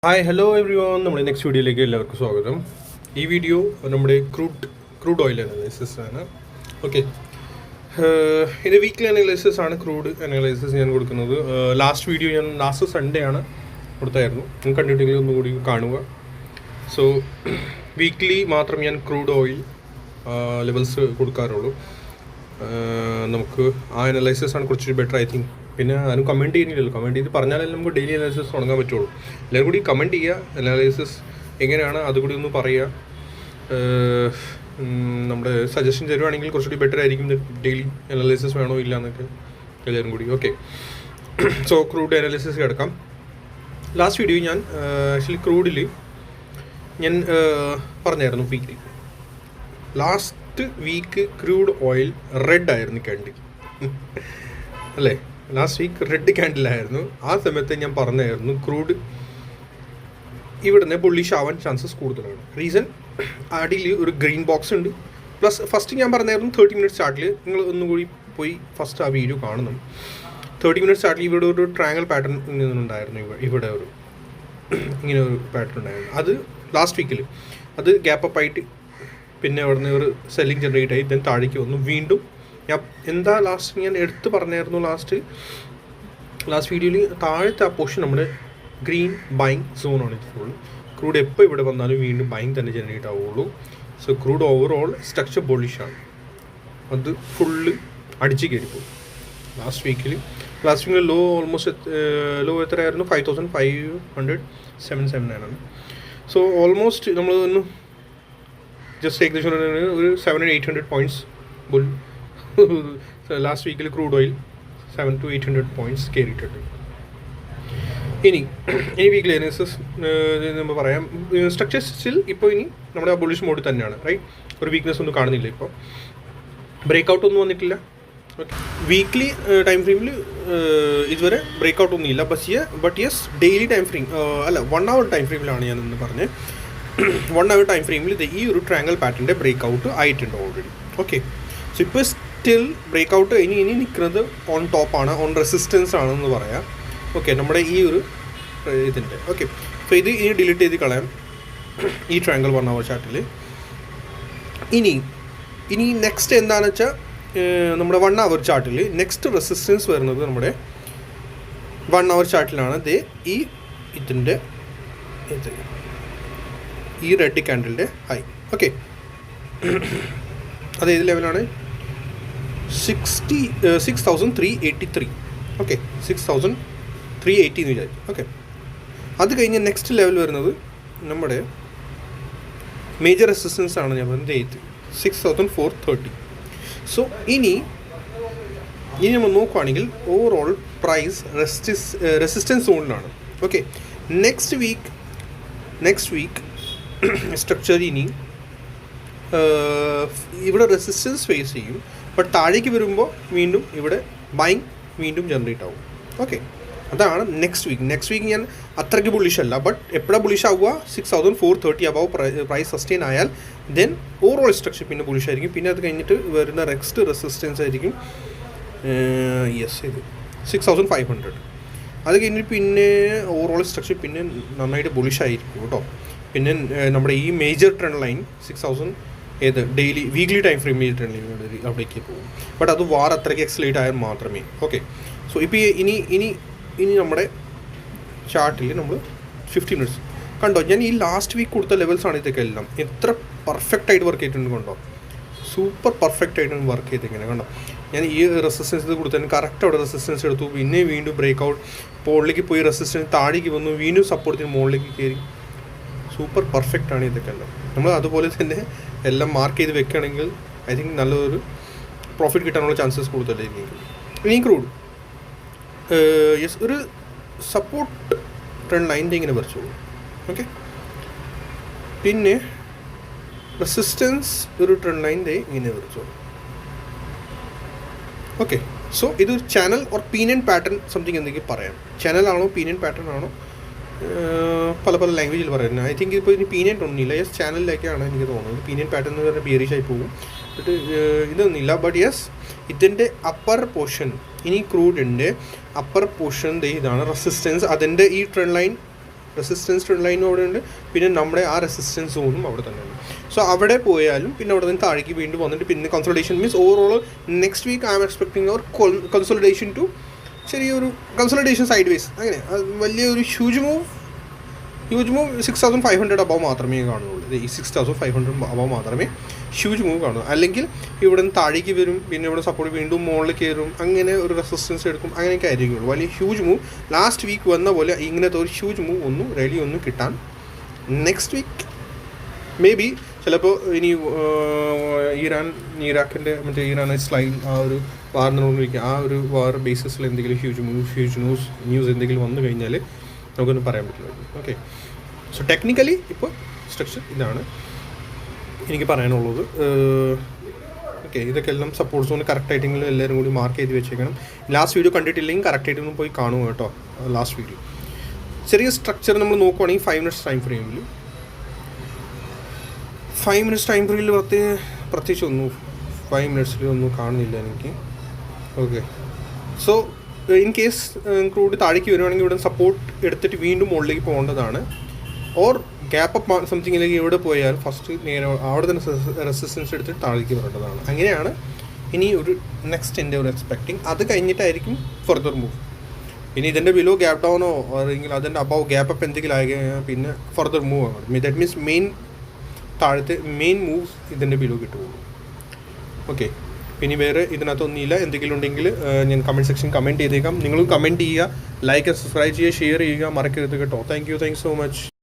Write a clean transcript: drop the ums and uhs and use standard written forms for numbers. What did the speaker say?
Hi hello every one, നമ്മുടെ next വീഡിയോയിലേക്ക് എല്ലാവർക്കും സ്വാഗതം. ഈ വീഡിയോ നമ്മുടെ ക്രൂഡ് ഓയിൽ അനാലിസിസ് ആണ്. ഓക്കെ, ഇത് വീക്ക്ലി അനാലിസിസ് ആണ്. ക്രൂഡ് അനാലിസിസ് ഞാൻ കൊടുക്കുന്നത് ലാസ്റ്റ് വീഡിയോ ഞാൻ ലാസ്റ്റ് സൺഡേ ആണ് കൊടുത്തായിരുന്നു. നിങ്ങൾ കണ്ടിട്ടെങ്കിൽ ഒന്നുകൂടി കാണുക. സോ വീക്ക്ലി മാത്രം ഞാൻ ക്രൂഡ് ഓയിൽ ലെവൽസ് കൊടുക്കാറുള്ളൂ. നമുക്ക് ആ അനാലിസിസ് ആണ് കുറച്ചൊരു ബെറ്റർ ഐ തിങ്ക്. പിന്നെ അതിന് കമൻറ്റ് ചെയ്യുന്നില്ലല്ലോ, കമൻറ്റ് ചെയ്ത് പറഞ്ഞാലല്ലേ നമുക്ക് ഡെയിലി അനാലിസിസ് തുടങ്ങാൻ പറ്റുള്ളൂ. എല്ലാവരും കൂടി കമൻറ്റ് ചെയ്യുക, അനാലിസിസ് എങ്ങനെയാണ് അതുകൂടി ഒന്ന് പറയുക. നമ്മുടെ സജഷൻ തരുവാണെങ്കിൽ കുറച്ചുകൂടി ബെറ്റർ ആയിരിക്കും. ഡെയിലി അനാലിസിസ് വേണോ ഇല്ല എന്നൊക്കെ എല്ലാവരും കൂടി. ഓക്കെ, സോ ക്രൂഡ് അനാലിസിസ് കിടക്കാം. ലാസ്റ്റ് വീഡിയോ ഞാൻ ആക്ച്വലി ക്രൂഡിൽ ഞാൻ പറഞ്ഞായിരുന്നു weekly. Last week crude oil red ആയിരുന്നു ക്യാൻഡിൽ അല്ലേ? ലാസ്റ്റ് വീക്ക് റെഡ് ക്യാൻഡിലായിരുന്നു. ആ സമയത്ത് ഞാൻ പറഞ്ഞായിരുന്നു ക്രൂഡ് ഇവിടുന്ന് ബുള്ളിഷ് ആവാൻ ചാൻസസ് കൂടുതലാണ്. റീസൺ, അടിയിൽ ഒരു ഗ്രീൻ ബോക്സ് ഉണ്ട്. പ്ലസ് ഫസ്റ്റ് ഞാൻ പറഞ്ഞായിരുന്നു 30 മിനിറ്റ്സ് ചാർട്ടിൽ, നിങ്ങൾ ഒന്നും കൂടി പോയി ഫസ്റ്റ് ആ വീഡിയോ കാണണം. 30 മിനിറ്റ്സ് ചാർട്ടിൽ ഇവിടെ ഒരു ട്രയാങ്കിൾ പാറ്റേൺ ഉണ്ടായിരുന്നു. ഇവിടെ ഒരു ഇങ്ങനെ ഒരു പാറ്റേൺ ഉണ്ടായിരുന്നു. അത് ലാസ്റ്റ് വീക്കിൽ അത് ഗ്യാപ്പ് അപ്പ് ആയിട്ട് പിന്നെ അവിടുന്ന് ഒരു സെല്ലിംഗ് ജനറേറ്റ് ആയി ദെൻ താഴേക്ക് വന്നു. വീണ്ടും എന്താ ലാസ്റ്റ് ഞാൻ എടുത്ത് പറഞ്ഞായിരുന്നു ലാസ്റ്റ് വീഡിയോയിൽ, താഴത്തെ ആ പോർഷൻ നമ്മുടെ ഗ്രീൻ ബൈങ് സോണാണ്. ഫുൾ ക്രൂഡ് എപ്പോൾ ഇവിടെ വന്നാലും വീണ്ടും ബൈങ് തന്നെ ജനറേറ്റ് ആവുള്ളൂ. സോ ക്രൂഡ് ഓവറോൾ സ്ട്രക്ചർ ബുള്ളിഷാണ്. അത് ഫുള്ള് അടിച്ച് കയറിപ്പോയി ലാസ്റ്റ് വീക്കിൽ ലോ ഓൾമോസ്റ്റ് ലോ എത്രയായിരുന്നു? 5577 ആണ്. സോ ഓൾമോസ്റ്റ് നമ്മൾ ഒന്ന് ജസ്റ്റ് ഏകദേശം ഒരു 700-800 പോയിൻറ്റ്സ് ബുൾ ലാസ്റ്റ് വീക്കിൽ ക്രൂഡ് ഓയിൽ 700 to 800 പോയിൻറ്റ്സ് കയറിയിട്ടുണ്ട്. ഇനി വീക്കിലി അനാലിസിസ് നമ്മൾ പറയാം. സ്ട്രക്ചർ സ്റ്റിൽ ഇപ്പോൾ ഇനി നമ്മുടെ ആ ബുള്ളിഷ് മോഡ് തന്നെയാണ്, റൈറ്റ്? ഒരു വീക്ക്നെസ് ഒന്നും കാണുന്നില്ല. ഇപ്പോൾ ബ്രേക്ക് ഔട്ട് ഒന്നും വന്നിട്ടില്ല. ഓക്കെ, വീക്ക്ലി ടൈം ഫ്രെയിമിൽ ഇതുവരെ ബ്രേക്ക് ഔട്ട് ഒന്നും ഇല്ല. But yes daily time frame അല്ല 1 hour ടൈം ഫ്രെയിമിലാണ് ഞാൻ ഇന്ന് പറഞ്ഞത്. 1 hour ടൈം ഫ്രെയിമിൽ ഈ ഒരു ട്രയാങ്കിൾ പാറ്റേണിൻ്റെ ബ്രേക്ക് ഔട്ട് ആയിട്ടുണ്ട് ഓൾറെഡി. ഓക്കെ, സോ ഇപ്പോൾ സ്റ്റിൽ ബ്രേക്ക് ഔട്ട് ഇനി നിൽക്കുന്നത് ഓൺ ടോപ്പാണ്, ഓൺ റെസിസ്റ്റൻസ് ആണെന്ന് പറയാം. ഓക്കെ, നമ്മുടെ ഈ ഒരു ഇതിൻ്റെ. ഓക്കെ, സോ ഇത് ഇനി ഡിലീറ്റ് ചെയ്ത് കളയാം ഈ ട്രയാങ്കിൾ 1 hour ചാർട്ടിൽ. ഇനി നെക്സ്റ്റ് എന്താണെന്ന് വെച്ചാൽ നമ്മുടെ 1 hour ചാർട്ടിൽ നെക്സ്റ്റ് റെസിസ്റ്റൻസ് വരുന്നത് നമ്മുടെ 1 hour ചാർട്ടിലാണ്. ഈ ഇതിൻ്റെ ഈ റെഡ് ക്യാൻഡിലിൻ്റെ ഹൈ. ഓക്കെ, അത് ഏത് ലെവലാണ്? 6383. ഓക്കെ, 6380 എന്ന് വിചാരിച്ചു. ഓക്കെ, അത് കഴിഞ്ഞ് നെക്സ്റ്റ് ലെവൽ വരുന്നത് നമ്മുടെ മേജർ റെസിസ്റ്റൻസ് ആണ്. ഞാൻ പറഞ്ഞത് 6430. സോ ഇനി നമ്മൾ നോക്കുകയാണെങ്കിൽ ഓവറോൾ പ്രൈസ് റെസിസ്റ്റൻസ് സോണിലാണ്. ഓക്കെ, നെക്സ്റ്റ് വീക്ക് സ്ട്രക്ചർ ഇനി ഇവിടെ റെസിസ്റ്റൻസ് ഫേസ് ചെയ്യും. ബട്ട് താഴേക്ക് വരുമ്പോൾ വീണ്ടും ഇവിടെ ബൈങ് വീണ്ടും ജനറേറ്റ് ആവും. ഓക്കെ, അതാണ് നെക്സ്റ്റ് വീക്ക് ഞാൻ അത്രയ്ക്ക് ബുള്ളിഷ് അല്ല. ബട്ട് എപ്പോഴാണ് ബുള്ളിഷ് ആവുക? 6430 അബവ് പ്രൈസ് സസ്റ്റെയിൻ ആയാൽ ദെൻ ഓവറോൾ സ്ട്രക്ചർ പിന്നെ ബുള്ളിഷ് ആയിരിക്കും. പിന്നെ അത് കഴിഞ്ഞിട്ട് വരുന്ന നെക്സ്റ്റ് റെസിസ്റ്റൻസ് ആയിരിക്കും ഇത് 6500. അത് കഴിഞ്ഞിട്ട് പിന്നെ ഓവറോൾ സ്ട്രക്ചർ പിന്നെ നന്നായിട്ട് ബുള്ളിഷ് ആയിരിക്കും കേട്ടോ. പിന്നെ നമ്മുടെ ഈ major trend line 6000 daily weekly time ഫ്രെയിമിൽ ട്രെൻഡ് ലൈൻ അവിടേക്ക് പോകും. ബട്ട് അത് അത്രയ്ക്ക് എക്സലേറ്റ് ആയാൽ മാത്രമേ. ഓക്കെ, സോ ഇപ്പോൾ ഇനി നമ്മുടെ ചാർട്ടിൽ നമ്മൾ 50 മിനിറ്റ്സ് കണ്ടോ. ഞാൻ ഈ ലാസ്റ്റ് വീക്ക് കൊടുത്ത ലെവൽസാണ് ഇതൊക്കെ എല്ലാം. എത്ര പെർഫെക്റ്റ് ആയിട്ട് വർക്ക് ചെയ്തിട്ടുണ്ട് കണ്ടോ. സൂപ്പർ പെർഫെക്റ്റ് ആയിട്ടാണ് വർക്ക് ചെയ്തിങ്ങനെ കണ്ടോ. ഞാൻ ഈ റെസിസ്റ്റൻസ് ഇത് കൊടുത്തതിന് കറക്റ്റ് അവിടെ റെസിസ്റ്റൻസ് എടുത്തു. പിന്നെ വീണ്ടും ബ്രേക്ക് ഔട്ട് മുകളിലേക്ക് പോയി റെസിസ്റ്റൻസ് താഴേക്ക് വന്നു. വീണ്ടും സപ്പോർട്ടിന് മുകളിലേക്ക് കയറി. സൂപ്പർ പെർഫെക്റ്റ് ആണ് ഇതൊക്കെ എല്ലാം. നമ്മൾ അതുപോലെ തന്നെ എല്ലാം മാർക്ക് ചെയ്ത് വെക്കുകയാണെങ്കിൽ ഐ തിങ്ക് നല്ലൊരു പ്രോഫിറ്റ് കിട്ടാനുള്ള ചാൻസസ് കൂടുതലായിരിക്കും. ഇനി ക്രൂഡ് യെസ് ഒരു സപ്പോർട്ട് ട്രെൻഡ് ലൈൻ്റെ ഇങ്ങനെ വരച്ചോളൂ. ഓക്കെ, പിന്നെ റെസിസ്റ്റൻസ് ഒരു ട്രെൻഡ് ലൈൻ്റെ ഇങ്ങനെ വരച്ചോളൂ. ഓക്കെ, സോ ഇതൊരു channel or pinion pattern something എന്തെങ്കിലും പറയാം. ചാനലാണോ പീനിയൻ പാറ്റേൺ ആണോ പല ലാംഗ്വേജിൽ പറയുന്നത്. ഐ തിങ്ക് ഇപ്പോൾ ഇനി പീനിയൻ ഒന്നുമില്ല. യെസ് ചാനലിലേക്കാണ് എനിക്ക് തോന്നുന്നത്. പീനിയൻ പാറ്റേൺ എന്ന് പറഞ്ഞാൽ ബിയറിഷായി പോകും. ബട്ട് ഇതൊന്നുമില്ല. ബട്ട് യെസ് ഇതിൻ്റെ അപ്പർ പോർഷൻ ഇനി ക്രൂഡിൻ്റെ അപ്പർ പോർഷൻ ഇതാണ് റെസിസ്റ്റൻസ്. അതിൻ്റെ ഈ ട്രെൻഡ് ലൈൻ റെസിസ്റ്റൻസ് ലൈനും അവിടെ ഉണ്ട്, പിന്നെ നമ്മുടെ ആ റെസിസ്റ്റൻസ് സോണും അവിടെ തന്നെ ഉണ്ട്. സോ അവിടെ പോയാലും പിന്നെ അവിടെ നിന്ന് താഴേക്ക് വീണ്ടും വന്നിട്ട് പിന്നെ consolidation means overall next week I am expecting അവർ കൺസോളിഡേഷൻ ടു ചെറിയൊരു കൺസോളിഡേഷൻ സൈഡ് വേസ്, അങ്ങനെ വലിയൊരു ഹ്യൂജ് മൂവ് 6500 അബവ് മാത്രമേ കാണുള്ളൂ. ഈ 6500 അബവ് മാത്രമേ ഹ്യൂജ് മൂവ് കാണൂ. അല്ലെങ്കിൽ ഇവിടെ നിന്ന് താഴേക്ക് വരും, പിന്നെ ഇവിടെ സപ്പോർട്ട് വീണ്ടും മുകളിൽ കയറും, അങ്ങനെ ഒരു റെസിസ്റ്റൻസ് എടുക്കും, അങ്ങനെയൊക്കെ ആയിരിക്കുള്ളൂ. വലിയ ഹ്യൂജ് മൂവ് ലാസ്റ്റ് വീക്ക് വന്ന പോലെ ഇങ്ങനത്തെ ഒരു ഹ്യൂജ് മൂവ് ഒന്നും കിട്ടാൻ നെക്സ്റ്റ് വീക്ക് മേ ബി ചിലപ്പോൾ ഇനി ഇറാഖിൻ്റെ മറ്റേ ഇറാൻ ഇസ്രായേൽ ആ ഒരു വാർ നടന്നുകൊണ്ടിരിക്കുക, ആ ഒരു വാർ ബേസിസിൽ എന്തെങ്കിലും ഹ്യൂജ് ന്യൂസ് എന്തെങ്കിലും വന്നു കഴിഞ്ഞാൽ നമുക്കൊന്നും പറയാൻ പറ്റില്ല. ഓക്കെ, സോ ടെക്നിക്കലി ഇപ്പോൾ സ്ട്രക്ചർ ഇതാണ് എനിക്ക് പറയാനുള്ളത്. ഓക്കെ, ഇതൊക്കെ എല്ലാം സപ്പോർട്ട് സോൺ കറക്റ്റായിട്ടെങ്കിലും എല്ലാവരും കൂടി മാർക്ക് ചെയ്ത് വെച്ചേക്കണം. ലാസ്റ്റ് വീഡിയോ കണ്ടിട്ടില്ലെങ്കിൽ കറക്റ്റായിട്ടൊന്നും പോയി കാണുക കേട്ടോ. ലാസ്റ്റ് വീഡിയോ ചെറിയ സ്ട്രക്ചർ നമ്മൾ നോക്കുവാണെങ്കിൽ 5 മിനിറ്റ്സ് ടൈം ഫ്രെയിമിൽ 5 മിനിറ്റ്സ് ടൈം ഫ്രെയിമിൽ പ്രത്യേകിച്ച് ഒന്നും 5 മിനിറ്റ്സിൽ ഒന്നും കാണുന്നില്ല എനിക്ക്. Okay, so in case crude താഴേക്ക് വരുവാണെങ്കിൽ ഇവിടെ സപ്പോർട്ട് എടുത്തിട്ട് വീണ്ടും മുകളിലേക്ക് പോകേണ്ടതാണ്. ഓർ ഗ്യാപ്പ് അപ്പ് സംതിങ് അല്ലെങ്കിൽ എവിടെ പോയാൽ ഫസ്റ്റ് നേരെ അവിടെ തന്നെ റെസിസ്റ്റൻസ് എടുത്തിട്ട് താഴേക്ക് വരേണ്ടതാണ്. അങ്ങനെയാണ് ഇനി ഒരു നെക്സ്റ്റ് എൻ്റെ ഒരു എക്സ്പെക്ടിങ്. അത് കഴിഞ്ഞിട്ടായിരിക്കും ഫർദർ മൂവ്. ഇനി ഇതിൻ്റെ ബിലോ ഗ്യാപ്പ് ഡൗണോ അല്ലെങ്കിൽ അതിൻ്റെ അബവ് ഗ്യാപ്പ് അപ്പ് എന്തെങ്കിലും ആയി കഴിഞ്ഞാൽ പിന്നെ ഫർദർ മൂവ് ആകണം. ദാറ്റ് മീൻസ് താഴത്തെ മെയിൻ മൂവ് ഇതിൻ്റെ ബിലോ കിട്ടുകയുള്ളൂ. ഓക്കെ, ഇനി വേറെ ഇതിനകത്തൊന്നുമില്ല. എന്തെങ്കിലും ഉണ്ടെങ്കിൽ ഞാൻ കമൻറ്റ് സെക്ഷൻ കമൻറ്റ് ചെയ്തേക്കാം. നിങ്ങളും കമൻറ്റ് ചെയ്യുക, ലൈക്ക് സബ്സ്ക്രൈബ് ചെയ്യുക, ഷെയർ ചെയ്യുക മറക്കരുത് കേട്ടോ. Thank you so much.